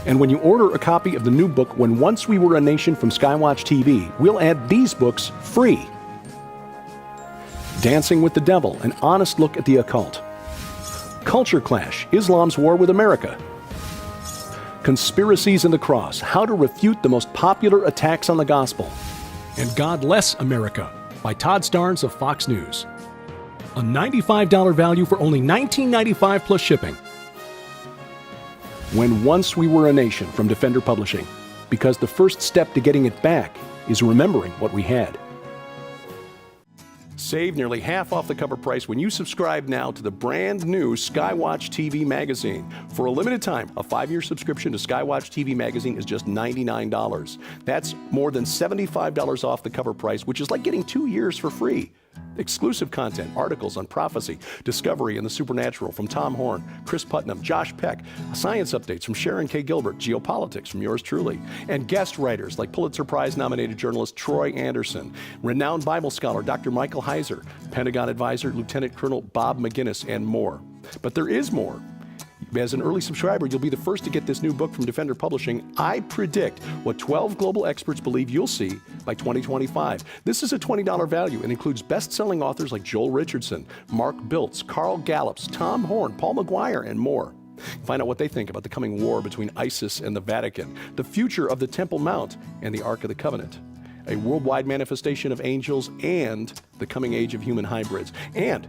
And when you order a copy of the new book, When Once We Were a Nation from SkyWatch TV, we'll add these books free. Dancing with the Devil, an honest look at the occult. Culture Clash, Islam's War with America. Conspiracies in the Cross, how to refute the most popular attacks on the gospel. And God Bless America, by Todd Starnes of Fox News. A $95 value for only $19.95 plus shipping. When Once We Were a Nation from Defender Publishing, because the first step to getting it back is remembering what we had. Save nearly half off the cover price when you subscribe now to the brand new SkyWatch TV magazine. For a limited time, a 5-year subscription to SkyWatch TV magazine is just $99. That's more than $75 off the cover price, which is like getting 2 years for free. Exclusive content, articles on prophecy, discovery, and the supernatural from Tom Horn, Chris Putnam, Josh Peck, science updates from Sharon K. Gilbert, geopolitics from yours truly, and guest writers like Pulitzer Prize-nominated journalist Troy Anderson, renowned Bible scholar Dr. Michael Heiser, Pentagon advisor Lieutenant Colonel Bob McGinnis, and more. But there is more. As an early subscriber, you'll be the first to get this new book from Defender Publishing. I predict what 12 global experts believe you'll see by 2025. This is a $20 value and includes best-selling authors like Joel Richardson, Mark Biltz, Carl Gallups, Tom Horn, Paul McGuire, and more. Find out what they think about the coming war between ISIS and the Vatican, the future of the Temple Mount and the Ark of the Covenant, a worldwide manifestation of angels, and the coming age of human hybrids. And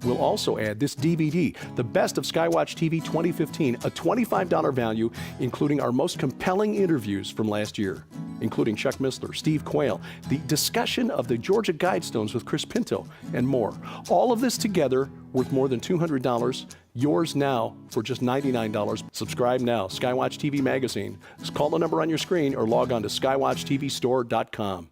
we'll also add this DVD, The Best of SkyWatch TV 2015, a $25 value, including our most compelling interviews from last year, including Chuck Missler, Steve Quayle, the discussion of the Georgia Guidestones with Chris Pinto, and more. All of this together worth more than $200. Yours now for just $99. Subscribe now. SkyWatch TV magazine. Call the number on your screen or log on to skywatchtvstore.com.